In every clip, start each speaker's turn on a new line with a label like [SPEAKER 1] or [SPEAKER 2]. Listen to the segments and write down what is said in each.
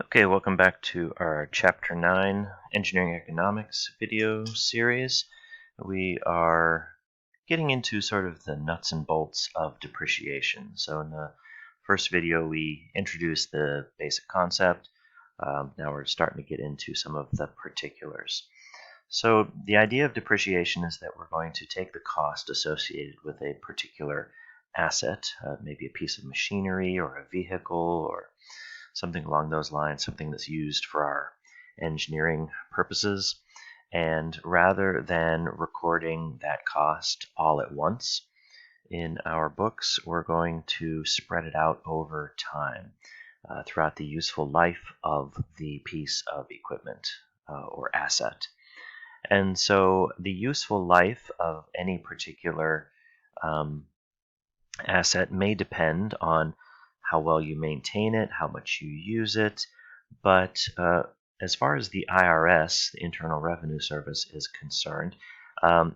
[SPEAKER 1] Okay, welcome back to our Chapter 9 Engineering Economics video series. We are getting into sort of the nuts and bolts of depreciation. So in the first video, we introduced the basic concept. Now we're starting to get into some of the particulars. So the idea of depreciation is that we're going to take the cost associated with a particular asset, maybe a piece of machinery or a vehicle or something along those lines, something that's used for our engineering purposes. And rather than recording that cost all at once in our books, we're going to spread it out over time throughout the useful life of the piece of equipment or asset. And so the useful life of any particular asset may depend on how well you maintain it, how much you use it, but as far as the IRS, the Internal Revenue Service, is concerned,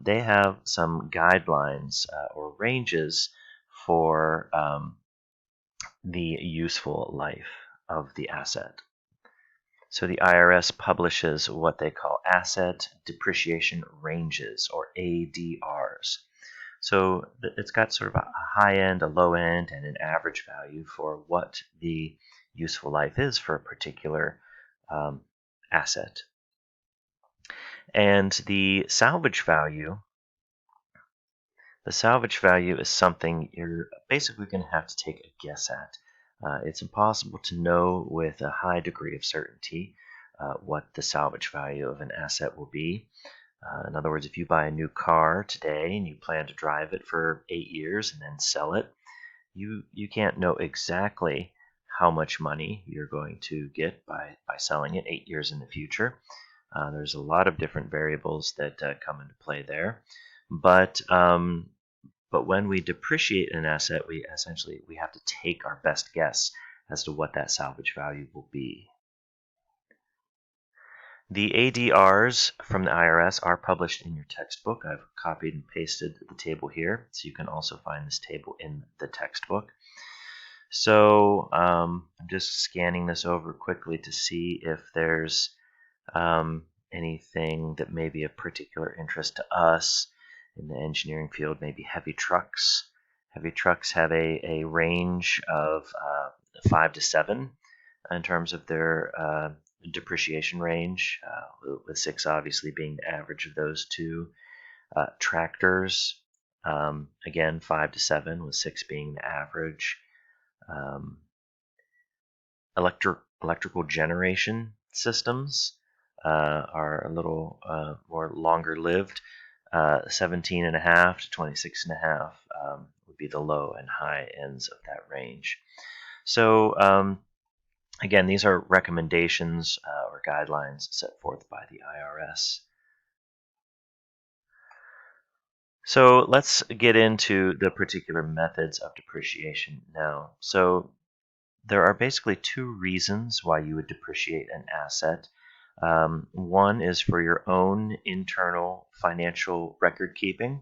[SPEAKER 1] they have some guidelines or ranges for the useful life of the asset. So the IRS publishes what they call asset depreciation ranges, or ADRs. So it's got sort of a high end, a low end, and an average value for what the useful life is for a particular asset. And the salvage value is something you're basically going to have to take a guess at. It's impossible to know with a high degree of certainty what the salvage value of an asset will be. In other words, if you buy a new car today and you plan to drive it for 8 years and then sell it, you can't know exactly how much money you're going to get by selling it 8 years in the future. There's a lot of different variables that come into play there. But when we depreciate an asset, we have to take our best guess as to what that salvage value will be. The ADRs from the IRS are published in your textbook. I've copied and pasted the table here, so you can also find this table in the textbook. So I'm just scanning this over quickly to see if there's anything that may be of particular interest to us in the engineering field, maybe heavy trucks. Heavy trucks have a range of 5 to 7 in terms of their depreciation range, with 6 obviously being the average of those two. Tractors, again, 5 to 7, with 6 being the average. Electrical generation systems are a little more longer lived. 17.5 to 26.5 would be the low and high ends of that range. So again, these are recommendations or guidelines set forth by the IRS. So let's get into the particular methods of depreciation now. So there are basically 2 reasons why you would depreciate an asset. One is for your own internal financial record keeping.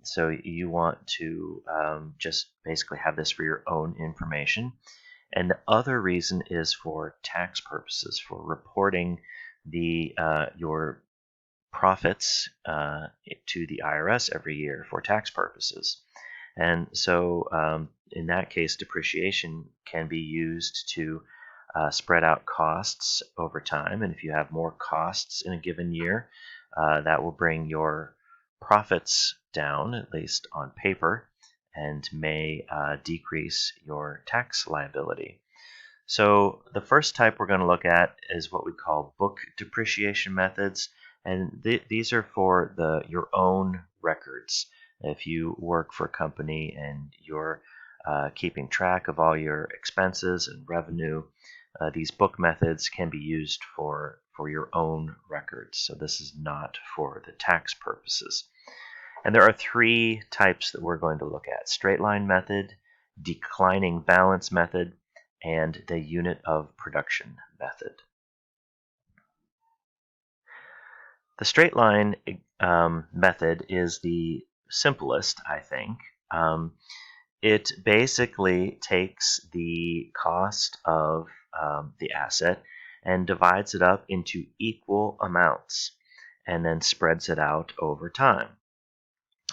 [SPEAKER 1] So you want to just basically have this for your own information. And the other reason is for tax purposes, for reporting your profits to the IRS every year for tax purposes. And so in that case, depreciation can be used to spread out costs over time. And if you have more costs in a given year, that will bring your profits down, at least on paper, and may decrease your tax liability. So the first type we're going to look at is what we call book depreciation methods. And these are for your own records. If you work for a company and you're keeping track of all your expenses and revenue, these book methods can be used for your own records. So this is not for the tax purposes. And there are 3 types that we're going to look at: straight line method, declining balance method, and the unit of production method. The straight line method is the simplest, I think. It basically takes the cost of the asset and divides it up into equal amounts and then spreads it out over time.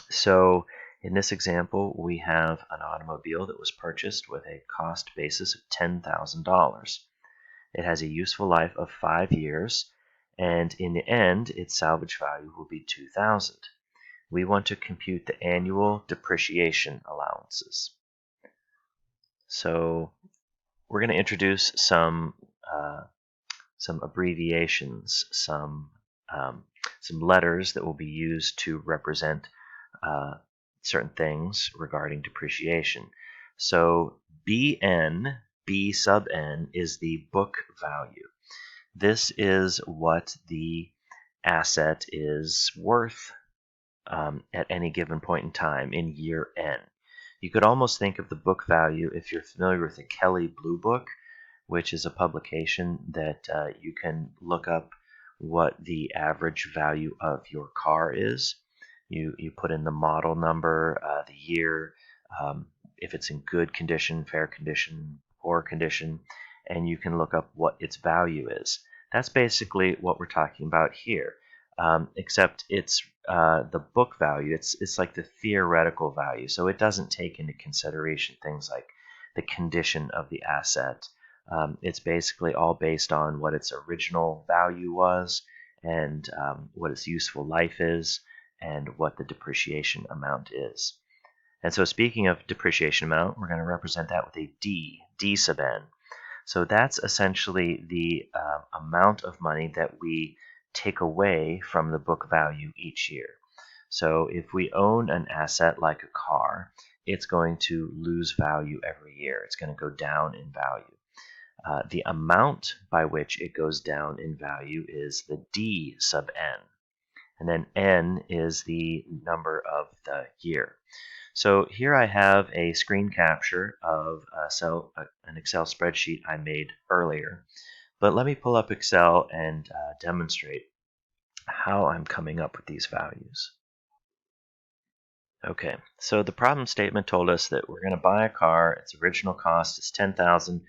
[SPEAKER 1] So in this example, we have an automobile that was purchased with a cost basis of $10,000. It has a useful life of 5 years, and in the end, its salvage value will be $2,000. We want to compute the annual depreciation allowances. So we're going to introduce some abbreviations, some letters that will be used to represent certain things regarding depreciation. So BN, B sub n, is the book value. This is what the asset is worth at any given point in time in year n. You could almost think of the book value, if you're familiar with the Kelley Blue Book, which is a publication that you can look up what the average value of your car is. You put in the model number, the year, if it's in good condition, fair condition, poor condition, and you can look up what its value is. That's basically what we're talking about here, except it's the book value. It's like the theoretical value, so it doesn't take into consideration things like the condition of the asset. It's basically all based on what its original value was and what its useful life is and what the depreciation amount is. And so speaking of depreciation amount, we're going to represent that with a D sub n. So that's essentially the amount of money that we take away from the book value each year. So if we own an asset like a car, it's going to lose value every year. It's going to go down in value. The amount by which it goes down in value is the D sub n. And then n is the number of the year. So here I have a screen capture of an Excel spreadsheet I made earlier. But let me pull up Excel and demonstrate how I'm coming up with these values. Okay, so the problem statement told us that we're going to buy a car. Its original cost is $10,000,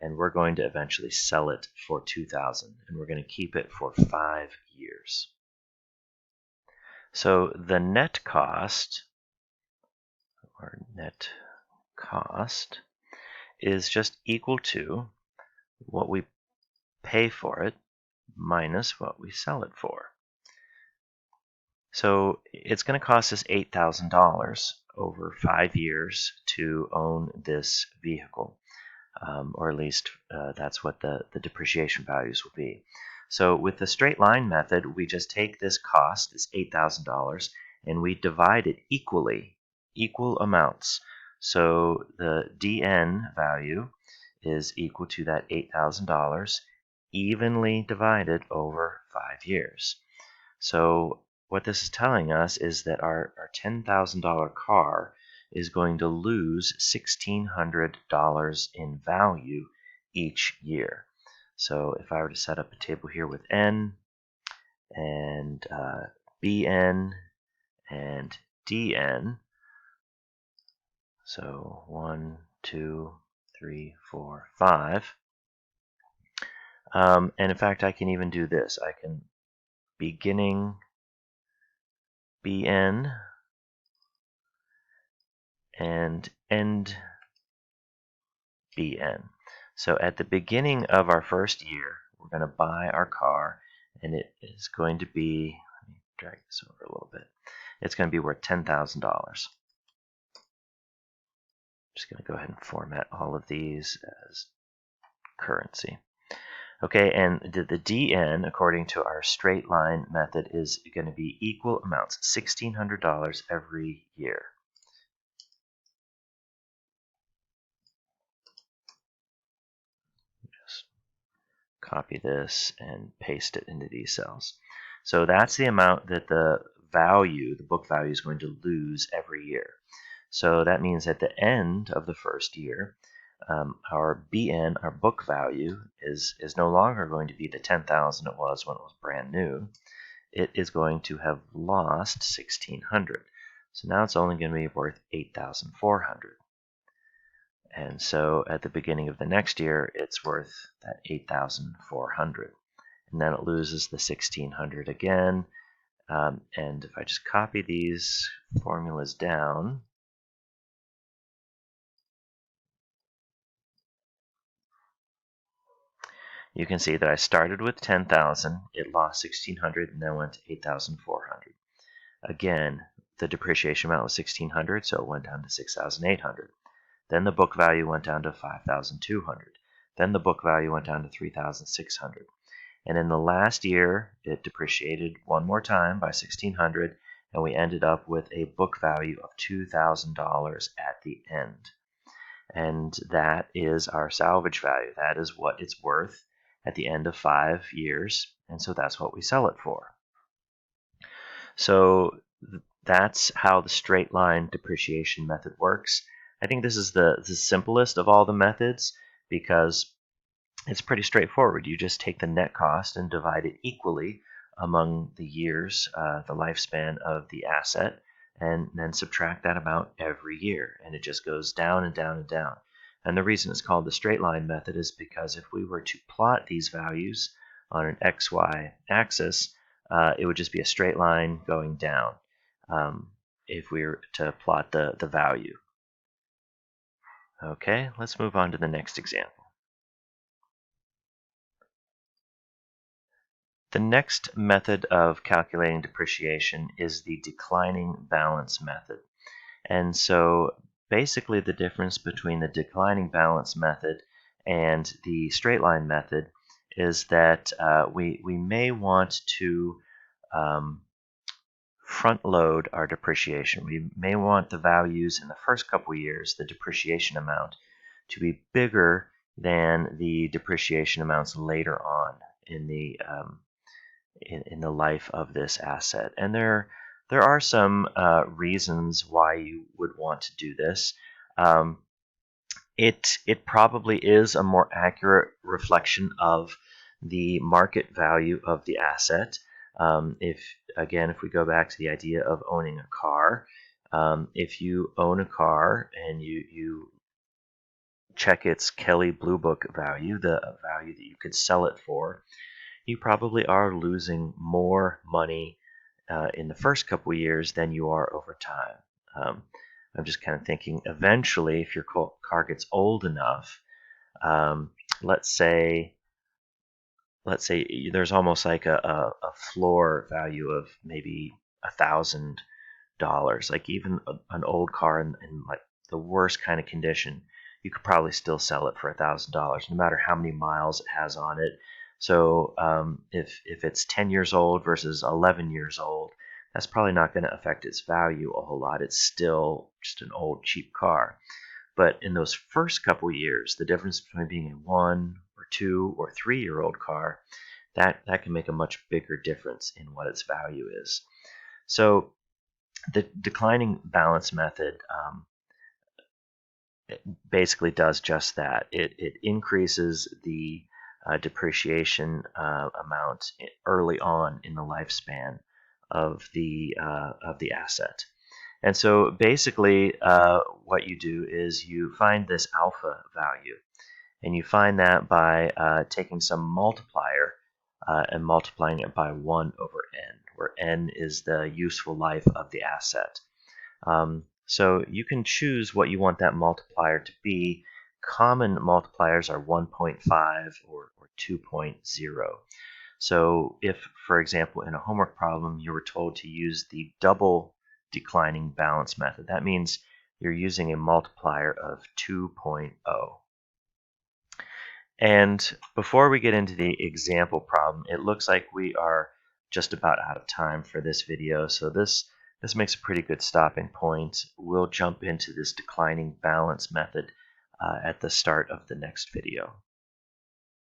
[SPEAKER 1] and we're going to eventually sell it for $2,000, and we're going to keep it for 5 years. So the net cost, or net cost, is just equal to what we pay for it minus what we sell it for. So it's going to cost us $8,000 over 5 years to own this vehicle, or at least that's what the depreciation values will be. So with the straight line method, we just take this cost, this $8,000, and we divide it equally, equal amounts. So the DN value is equal to that $8,000 evenly divided over 5 years. So what this is telling us is that our $10,000 car is going to lose $1,600 in value each year. So if I were to set up a table here with N and BN and DN, so 1, 2, 3, 4, 5, and in fact I can even do this. I can beginning BN and end BN. So at the beginning of our first year, we're going to buy our car, and it is going to be, let me drag this over a little bit, it's going to be worth $10,000. I'm just going to go ahead and format all of these as currency. Okay, and the DN, according to our straight line method, is going to be equal amounts, $1,600 every year. Just copy this and paste it into these cells. So that's the amount that the value, the book value, is going to lose every year. So that means at the end of the first year, our BN, our book value, is no longer going to be the $10,000 it was when it was brand new. It is going to have lost $1,600. So now it's only going to be worth $8,400. And so at the beginning of the next year, it's worth that 8,400. And then it loses the 1,600 again. And if I just copy these formulas down, you can see that I started with 10,000, it lost 1,600, and then went to 8,400. Again, the depreciation amount was 1,600, so it went down to 6,800. Then the book value went down to 5,200. Then the book value went down to 3,600. And in the last year, it depreciated one more time by 1,600, and we ended up with a book value of $2,000 at the end. And that is our salvage value. That is what it's worth at the end of 5 years, and so that's what we sell it for. So that's how the straight line depreciation method works. I think this is the simplest of all the methods because it's pretty straightforward. You just take the net cost and divide it equally among the years, the lifespan of the asset, and then subtract that amount every year. And it just goes down and down and down. And the reason it's called the straight line method is because if we were to plot these values on an XY axis, it would just be a straight line going down if we were to plot the value. Okay, let's move on to the next example. The next method of calculating depreciation is the declining balance method. And so basically the difference between the declining balance method and the straight line method is that we may want to front load our depreciation. We may want the values in the first couple of years, the depreciation amount, to be bigger than the depreciation amounts later on in the life of this asset. And there are some reasons why you would want to do this. It probably is a more accurate reflection of the market value of the asset. If we go back to the idea of owning a car, if you own a car and you check its Kelley Blue Book value, the value that you could sell it for, you probably are losing more money in the first couple of years than you are over time. I'm just kind of thinking eventually, if your car gets old enough, let's say there's almost like a floor value of maybe $1,000. Like even an old car in like the worst kind of condition, you could probably still sell it for $1,000, no matter how many miles it has on it. So if it's 10 years old versus 11 years old, that's probably not going to affect its value a whole lot. It's still just an old, cheap car. But in those first couple years, the difference between being a 1 or 2 or 3-year-old car, that can make a much bigger difference in what its value is. So the declining balance method it basically does just that. It increases the depreciation amount early on in the lifespan of the asset. And so basically what you do is you find this alpha value, and you find that by taking some multiplier and multiplying it by 1 over n, where n is the useful life of the asset. So you can choose what you want that multiplier to be. Common multipliers are 1.5 or 2.0. So if, for example, in a homework problem, you were told to use the double declining balance method, that means you're using a multiplier of 2.0. And before we get into the example problem, it looks like we are just about out of time for this video. So this makes a pretty good stopping point. We'll jump into this declining balance method at the start of the next video.